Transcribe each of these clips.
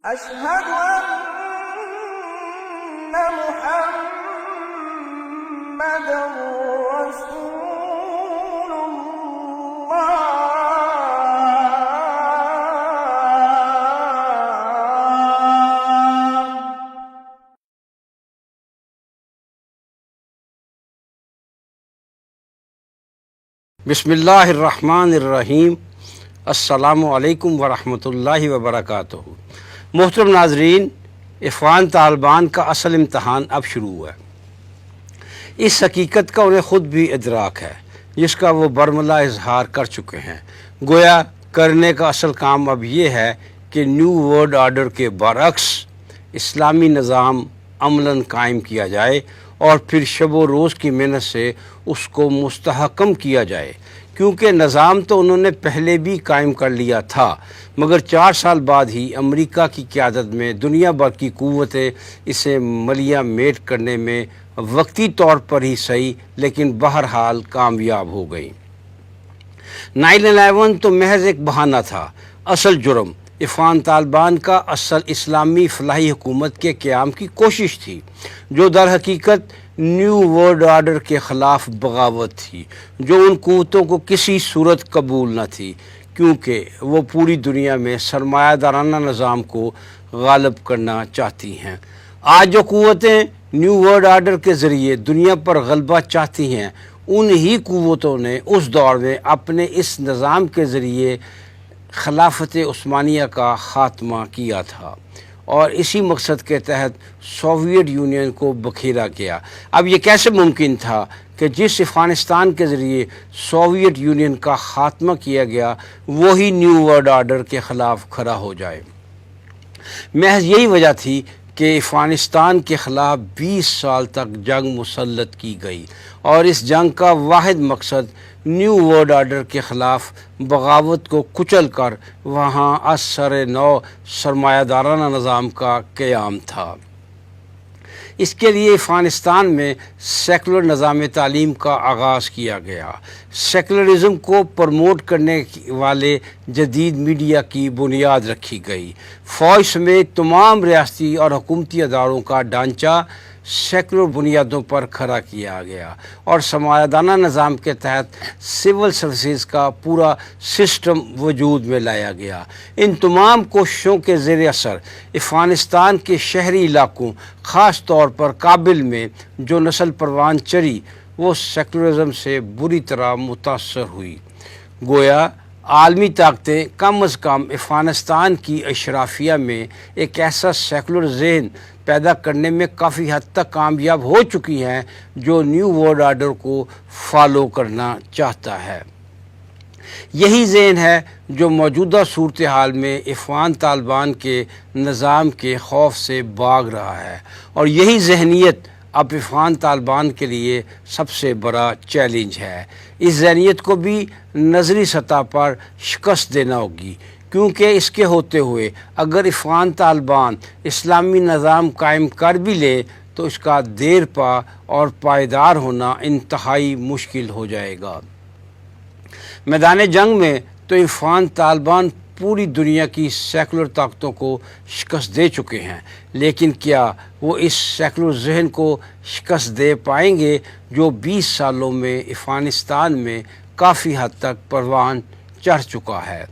أشهد أن محمد رسول الله. بسم اللہ الرحمن الرحیم. السلام علیکم ورحمۃ اللہ وبرکاتہ. محترم ناظرین، افغان طالبان کا اصل امتحان اب شروع ہوا ہے. اس حقیقت کا انہیں خود بھی ادراک ہے جس کا وہ برملا اظہار کر چکے ہیں. گویا کرنے کا اصل کام اب یہ ہے کہ نیو ورلڈ آرڈر کے برعکس اسلامی نظام عملاً قائم کیا جائے اور پھر شب و روز کی محنت سے اس کو مستحکم کیا جائے، کیونکہ نظام تو انہوں نے پہلے بھی قائم کر لیا تھا، مگر 4 سال بعد ہی امریکہ کی قیادت میں دنیا بھر کی قوتیں اسے ملیہ میٹ کرنے میں وقتی طور پر ہی صحیح لیکن بہرحال کامیاب ہو گئیں. 9/11 تو محض ایک بہانہ تھا. اصل جرم افغان طالبان کا اصل اسلامی فلاحی حکومت کے قیام کی کوشش تھی، جو در حقیقت نیو ورلڈ آرڈر کے خلاف بغاوت تھی، جو ان قوتوں کو کسی صورت قبول نہ تھی، کیونکہ وہ پوری دنیا میں سرمایہ دارانہ نظام کو غالب کرنا چاہتی ہیں. آج جو قوتیں نیو ورلڈ آرڈر کے ذریعے دنیا پر غلبہ چاہتی ہیں، انہی قوتوں نے اس دور میں اپنے اس نظام کے ذریعے خلافت عثمانیہ کا خاتمہ کیا تھا اور اسی مقصد کے تحت سوویت یونین کو بکھیرا کیا. اب یہ کیسے ممکن تھا کہ جس افغانستان کے ذریعے سوویت یونین کا خاتمہ کیا گیا وہی نیو ورلڈ آرڈر کے خلاف کھڑا ہو جائے؟ محض یہی وجہ تھی کہ افغانستان کے خلاف 20 سال تک جنگ مسلط کی گئی اور اس جنگ کا واحد مقصد نیو ورلڈ آرڈر کے خلاف بغاوت کو کچل کر وہاں از سر نو سرمایہ دارانہ نظام کا قیام تھا. اس کے لیے افغانستان میں سیکولر نظام تعلیم کا آغاز کیا گیا. سیکولرزم کو پروموٹ کرنے والے جدید میڈیا کی بنیاد رکھی گئی. فوج سمیت تمام ریاستی اور حکومتی اداروں کا ڈھانچہ سیکولر بنیادوں پر کھڑا کیا گیا اور سرمایہ دارانہ نظام کے تحت سول سروسز کا پورا سسٹم وجود میں لایا گیا. ان تمام کوششوں کے زیر اثر افغانستان کے شہری علاقوں، خاص طور پر کابل میں جو نسل پروان چری، وہ سیکولرزم سے بری طرح متاثر ہوئی. گویا عالمی طاقتیں کم از کم افغانستان کی اشرافیہ میں ایک ایسا سیکولر ذہن پیدا کرنے میں کافی حد تک کامیاب ہو چکی ہیں جو نیو ورلڈ آرڈر کو فالو کرنا چاہتا ہے. یہی ذہن ہے جو موجودہ صورتحال میں افغان طالبان کے نظام کے خوف سے بھاگ رہا ہے، اور یہی ذہنیت اب افغان طالبان کے لیے سب سے بڑا چیلنج ہے. اس ذہنیت کو بھی نظری سطح پر شکست دینا ہوگی، کیونکہ اس کے ہوتے ہوئے اگر افغان طالبان اسلامی نظام قائم کر بھی لے تو اس کا دیر پا اور پائیدار ہونا انتہائی مشکل ہو جائے گا. میدان جنگ میں تو افغان طالبان پوری دنیا کی سیکولر طاقتوں کو شکست دے چکے ہیں، لیکن کیا وہ اس سیکولر ذہن کو شکست دے پائیں گے جو 20 سالوں میں افغانستان میں کافی حد تک پروان چڑھ چکا ہے؟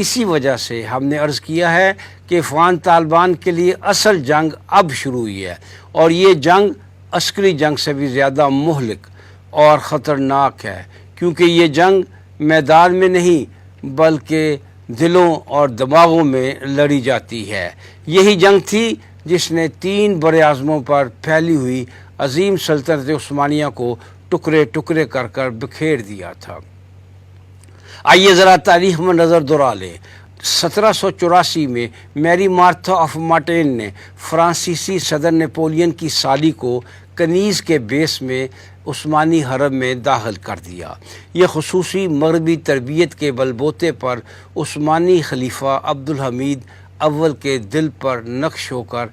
اسی وجہ سے ہم نے عرض کیا ہے کہ افغان طالبان کے لیے اصل جنگ اب شروع ہوئی ہے، اور یہ جنگ عسکری جنگ سے بھی زیادہ مہلک اور خطرناک ہے، کیونکہ یہ جنگ میدان میں نہیں بلکہ دلوں اور دماغوں میں لڑی جاتی ہے. یہی جنگ تھی جس نے 3 بڑے اعظموں پر پھیلی ہوئی عظیم سلطنت عثمانیہ کو ٹکڑے ٹکڑے کر کر بکھیر دیا تھا. آئیے ذرا تاریخ میں نظر دوڑا لیں. 1784 میں میری مارتھا آف مارٹین نے فرانسیسی صدر نیپولین کی سالی کو کنیز کے بیس میں عثمانی حرم میں داخل کر دیا. یہ خصوصی مغربی تربیت کے بلبوتے پر عثمانی خلیفہ عبدالحمید اول کے دل پر نقش ہو کر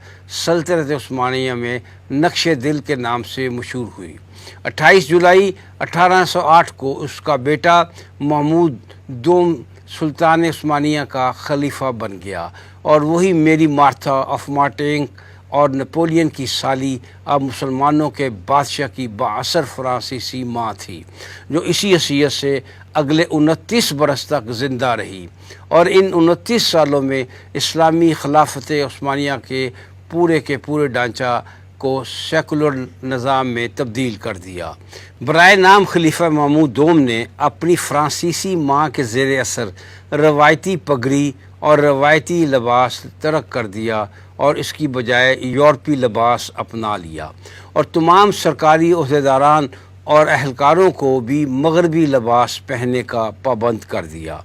سلطنت عثمانیہ میں نقش دل کے نام سے مشہور ہوئی. 28 جولائی 1808 کو اس کا بیٹا محمود دوم سلطان عثمانیہ کا خلیفہ بن گیا اور وہی میری مارتھا آف مارٹینک اور نپولین کی سالی اب مسلمانوں کے بادشاہ کی بااثر فرانسیسی ماں تھی، جو اسی حیثیت سے اگلے 29 برس تک زندہ رہی اور ان 29 سالوں میں اسلامی خلافت عثمانیہ کے پورے ڈھانچہ کو سیکولر نظام میں تبدیل کر دیا۔ برائے نام خلیفہ محمود دوم نے اپنی فرانسیسی ماں کے زیر اثر روایتی پگڑی اور روایتی لباس ترک کر دیا اور اس کی بجائے یورپی لباس اپنا لیا، اور تمام سرکاری عہدیداران اور اہلکاروں کو بھی مغربی لباس پہننے کا پابند کر دیا۔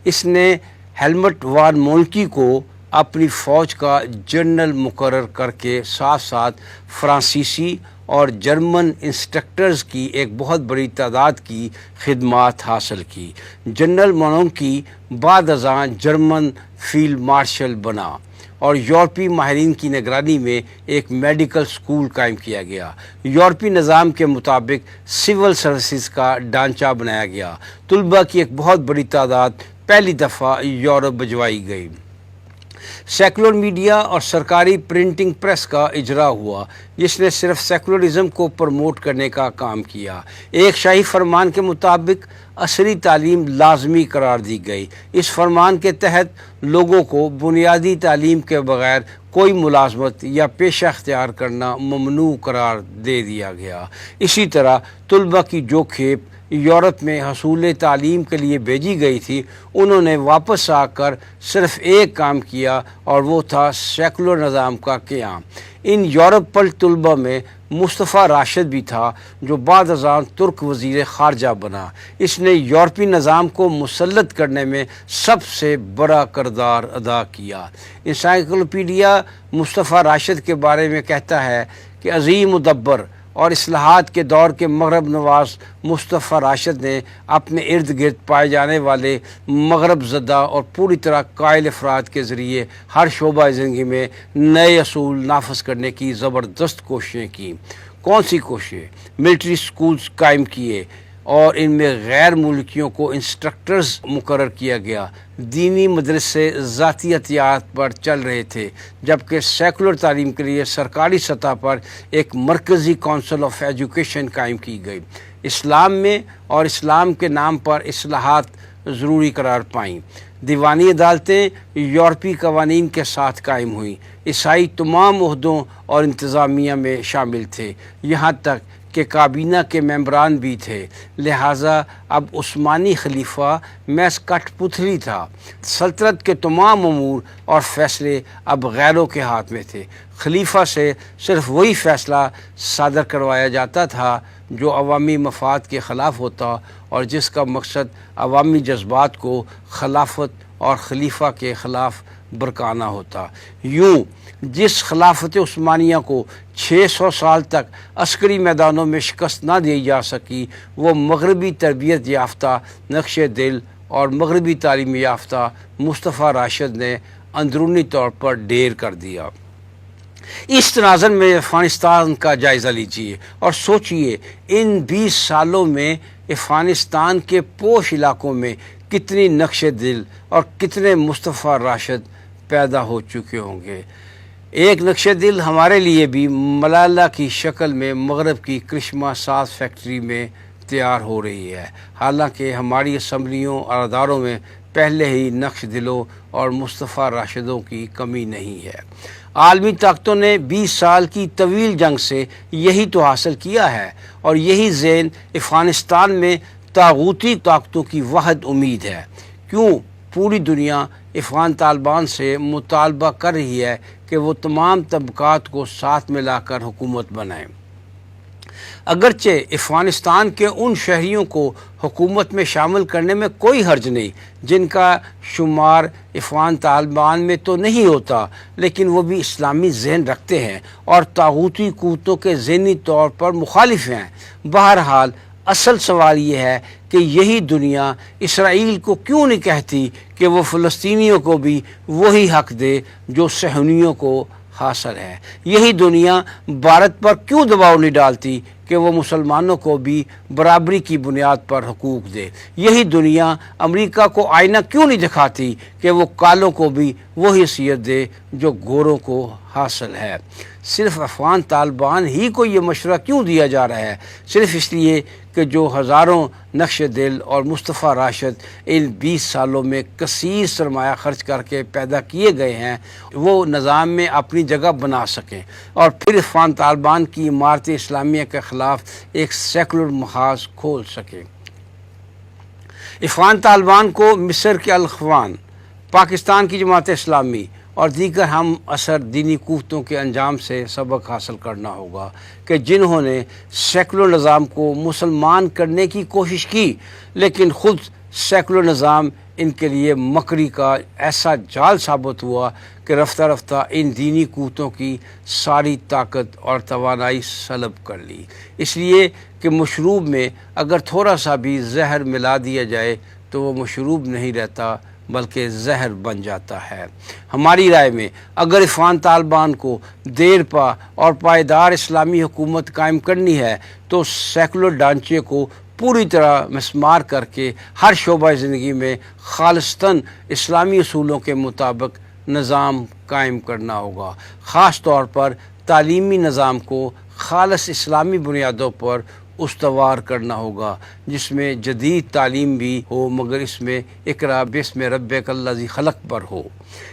اس نے ہیلمٹ وان مونٹی کو اپنی فوج کا جنرل مقرر کر کے ساتھ ساتھ فرانسیسی اور جرمن انسٹرکٹرز کی ایک بہت بڑی تعداد کی خدمات حاصل کی۔ جنرل مونٹی بعد ازاں جرمن فیلڈ مارشل بنا اور یورپی ماہرین کی نگرانی میں ایک میڈیکل سکول قائم کیا گیا۔ یورپی نظام کے مطابق سول سروسز کا ڈھانچہ بنایا گیا۔ طلباء کی ایک بہت بڑی تعداد پہلی دفعہ یورپ بھجوائی گئی۔ سیکولر میڈیا اور سرکاری پرنٹنگ پریس کا اجرا ہوا، جس نے صرف سیکولرزم کو پروموٹ کرنے کا کام کیا۔ ایک شاہی فرمان کے مطابق عصری تعلیم لازمی قرار دی گئی۔ اس فرمان کے تحت لوگوں کو بنیادی تعلیم کے بغیر کوئی ملازمت یا پیشہ اختیار کرنا ممنوع قرار دے دیا گیا۔ اسی طرح طلباء کی جو کھیپ یورپ میں حصول تعلیم کے لیے بھیجی گئی تھی، انہوں نے واپس آ کر صرف ایک کام کیا اور وہ تھا سیکولر نظام کا قیام۔ ان یورپ پر طلباء میں مصطفیٰ راشد بھی تھا، جو بعد ازاں ترک وزیر خارجہ بنا۔ اس نے یورپی نظام کو مسلط کرنے میں سب سے بڑا کردار ادا کیا۔ انسائکلوپیڈیا مصطفیٰ راشد کے بارے میں کہتا ہے کہ عظیم مدبر اور اصلاحات کے دور کے مغرب نواز مصطفیٰ راشد نے اپنے ارد گرد پائے جانے والے مغرب زدہ اور پوری طرح قائل افراد کے ذریعے ہر شعبہ زندگی میں نئے اصول نافذ کرنے کی زبردست کوششیں کیں۔ کون سی کوششیں؟ ملٹری سکولز قائم کیے اور ان میں غیر ملکیوں کو انسٹرکٹرز مقرر کیا گیا۔ دینی مدرسے ذاتی احتیاط پر چل رہے تھے، جبکہ سیکولر تعلیم کے لیے سرکاری سطح پر ایک مرکزی کونسل آف ایجوکیشن قائم کی گئی۔ اسلام میں اور اسلام کے نام پر اصلاحات ضروری قرار پائیں۔ دیوانی عدالتیں یورپی قوانین کے ساتھ قائم ہوئیں۔ عیسائی تمام عہدوں اور انتظامیہ میں شامل تھے، یہاں تک کہ کابینہ کے ممبران بھی تھے، لہٰذا اب عثمانی خلیفہ محض کٹھ پتلی تھا۔ سلطنت کے تمام امور اور فیصلے اب غیروں کے ہاتھ میں تھے۔ خلیفہ سے صرف وہی فیصلہ صادر کروایا جاتا تھا جو عوامی مفاد کے خلاف ہوتا اور جس کا مقصد عوامی جذبات کو خلافت اور خلیفہ کے خلاف برکانا ہوتا۔ یوں جس خلافت عثمانیہ کو 600 سال تک عسکری میدانوں میں شکست نہ دی جا سکی، وہ مغربی تربیت یافتہ نقش دل اور مغربی تعلیم یافتہ مصطفیٰ راشد نے اندرونی طور پر ڈھیر کر دیا۔ اس تناظر میں افغانستان کا جائزہ لیجیے اور سوچئے ان 20 سالوں میں افغانستان کے پوش علاقوں میں کتنی نقش دل اور کتنے مصطفیٰ راشد پیدا ہو چکے ہوں گے۔ ایک نقش دل ہمارے لیے بھی ملالہ کی شکل میں مغرب کی کرشمہ ساز فیکٹری میں تیار ہو رہی ہے، حالانکہ ہماری اسمبلیوں اور اداروں میں پہلے ہی نقش دلوں اور مصطفیٰ راشدوں کی کمی نہیں ہے۔ عالمی طاقتوں نے 20 سال کی طویل جنگ سے یہی تو حاصل کیا ہے، اور یہی ذہن افغانستان میں طاغوتی طاقتوں کی واحد امید ہے۔ کیوں پوری دنیا افغان طالبان سے مطالبہ کر رہی ہے کہ وہ تمام طبقات کو ساتھ ملا کر حکومت بنائیں۔ اگرچہ افغانستان کے ان شہریوں کو حکومت میں شامل کرنے میں کوئی حرج نہیں جن کا شمار افغان طالبان میں تو نہیں ہوتا، لیکن وہ بھی اسلامی ذہن رکھتے ہیں اور طاغوتی قوتوں کے ذہنی طور پر مخالف ہیں۔ بہرحال اصل سوال یہ ہے کہ یہی دنیا اسرائیل کو کیوں نہیں کہتی کہ وہ فلسطینیوں کو بھی وہی حق دے جو صہیونیوں کو حاصل ہے؟ یہی دنیا بھارت پر کیوں دباؤ نہیں ڈالتی کہ وہ مسلمانوں کو بھی برابری کی بنیاد پر حقوق دے۔ یہی دنیا امریکہ کو آئینہ کیوں نہیں دکھاتی کہ وہ کالوں کو بھی وہ حیثیت دے جو گوروں کو حاصل ہے؟ صرف افغان طالبان ہی کو یہ مشورہ کیوں دیا جا رہا ہے؟ صرف اس لیے کہ جو ہزاروں نقش دل اور مصطفیٰ راشد ان 20 سالوں میں کثیر سرمایہ خرچ کر کے پیدا کیے گئے ہیں وہ نظام میں اپنی جگہ بنا سکیں اور پھر افغان طالبان کی عمارت اسلامیہ کے خلاف ایک سیکولر محاذ کھول سکیں۔ افغان طالبان کو مصر کے الاخوان، پاکستان کی جماعت اسلامی اور دیگر ہم اثر دینی قوتوں کے انجام سے سبق حاصل کرنا ہوگا کہ جنہوں نے سیکولر نظام کو مسلمان کرنے کی کوشش کی، لیکن خود سیکولر نظام ان کے لیے مکری کا ایسا جال ثابت ہوا کہ رفتہ رفتہ ان دینی قوتوں کی ساری طاقت اور توانائی سلب کر لی۔ اس لیے کہ مشروب میں اگر تھوڑا سا بھی زہر ملا دیا جائے تو وہ مشروب نہیں رہتا بلکہ زہر بن جاتا ہے۔ ہماری رائے میں اگر افغان طالبان کو دیر پا اور پائیدار اسلامی حکومت قائم کرنی ہے تو سیکولر ڈھانچے کو پوری طرح مسمار کر کے ہر شعبہ زندگی میں خالصتاً اسلامی اصولوں کے مطابق نظام قائم کرنا ہوگا۔ خاص طور پر تعلیمی نظام کو خالص اسلامی بنیادوں پر استوار کرنا ہوگا، جس میں جدید تعلیم بھی ہو مگر اس میں اقرا بسم ربک الذی خلق پر ہو۔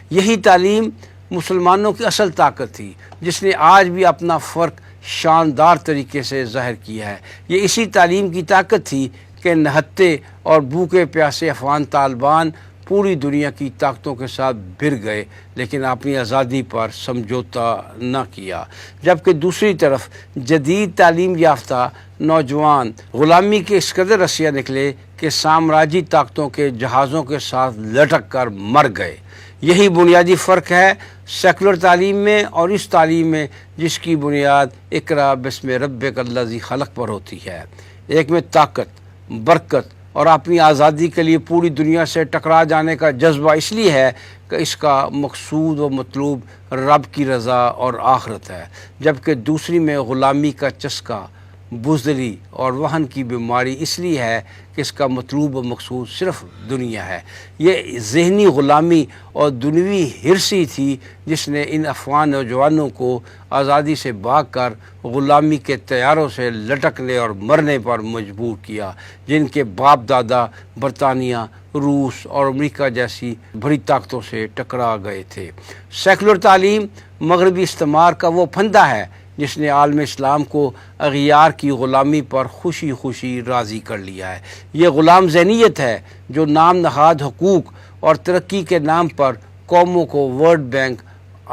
یہی تعلیم مسلمانوں کی اصل طاقت تھی جس نے آج بھی اپنا فرق شاندار طریقے سے ظاہر کیا ہے۔ یہ اسی تعلیم کی طاقت تھی کہ نہتے اور بھوکے پیاسے افغان طالبان پوری دنیا کی طاقتوں کے ساتھ بھر گئے لیکن اپنی آزادی پر سمجھوتا نہ کیا، جبکہ دوسری طرف جدید تعلیم یافتہ نوجوان غلامی کے اس قدر رسیا نکلے کہ سامراجی طاقتوں کے جہازوں کے ساتھ لٹک کر مر گئے۔ یہی بنیادی فرق ہے سیکولر تعلیم میں اور اس تعلیم میں جس کی بنیاد اقرا بسم ربک الذی خلق پر ہوتی ہے۔ ایک میں طاقت، برکت اور اپنی آزادی کے لیے پوری دنیا سے ٹکرا جانے کا جذبہ اس لیے ہے کہ اس کا مقصود و مطلوب رب کی رضا اور آخرت ہے، جبکہ دوسری میں غلامی کا چسکا، بزدلی اور وہن کی بیماری اس لیے ہے کہ اس کا مطلوب و مقصود صرف دنیا ہے۔ یہ ذہنی غلامی اور دنیوی ہرسی تھی جس نے ان افغان نوجوانوں کو آزادی سے بھاگ کر غلامی کے طیاروں سے لٹکنے اور مرنے پر مجبور کیا، جن کے باپ دادا برطانیہ، روس اور امریکہ جیسی بڑی طاقتوں سے ٹکرا گئے تھے۔ سیکولر تعلیم مغربی استعمار کا وہ پھندا ہے جس نے عالم اسلام کو اغیار کی غلامی پر خوشی خوشی راضی کر لیا ہے۔ یہ غلام ذہنیت ہے جو نام نہاد حقوق اور ترقی کے نام پر قوموں کو ورلڈ بینک،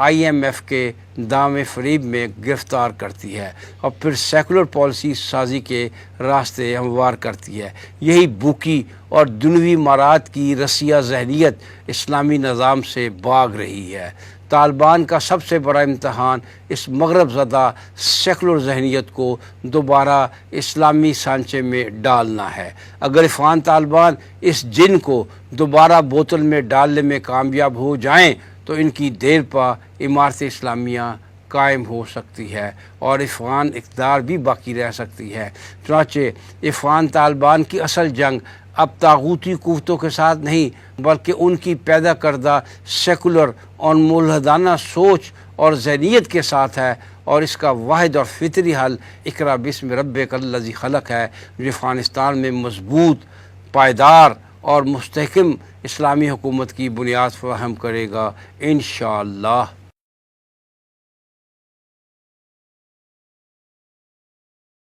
IMF کے دام فریب میں گرفتار کرتی ہے اور پھر سیکولر پالیسی سازی کے راستے ہموار کرتی ہے۔ یہی بھوکی اور دنیوی مارات کی رسیہ ذہنیت اسلامی نظام سے بھاگ رہی ہے۔ طالبان کا سب سے بڑا امتحان اس مغرب زدہ سیکولر ذہنیت کو دوبارہ اسلامی سانچے میں ڈالنا ہے۔ اگر افغان طالبان اس جن کو دوبارہ بوتل میں ڈالنے میں کامیاب ہو جائیں تو ان کی دیر پا عمارت اسلامیہ قائم ہو سکتی ہے اور افغان اقتدار بھی باقی رہ سکتی ہے۔ چنانچہ افغان طالبان کی اصل جنگ اب طاغوتی قوتوں کے ساتھ نہیں بلکہ ان کی پیدا کردہ سیکولر اور ملحدانہ سوچ اور ذہنیت کے ساتھ ہے، اور اس کا واحد اور فطری حل اقرا بسم ربک الذی خلق ہے جو افغانستان میں مضبوط، پائیدار اور مستحکم اسلامی حکومت کی بنیاد فراہم کرے گا انشاءاللہ۔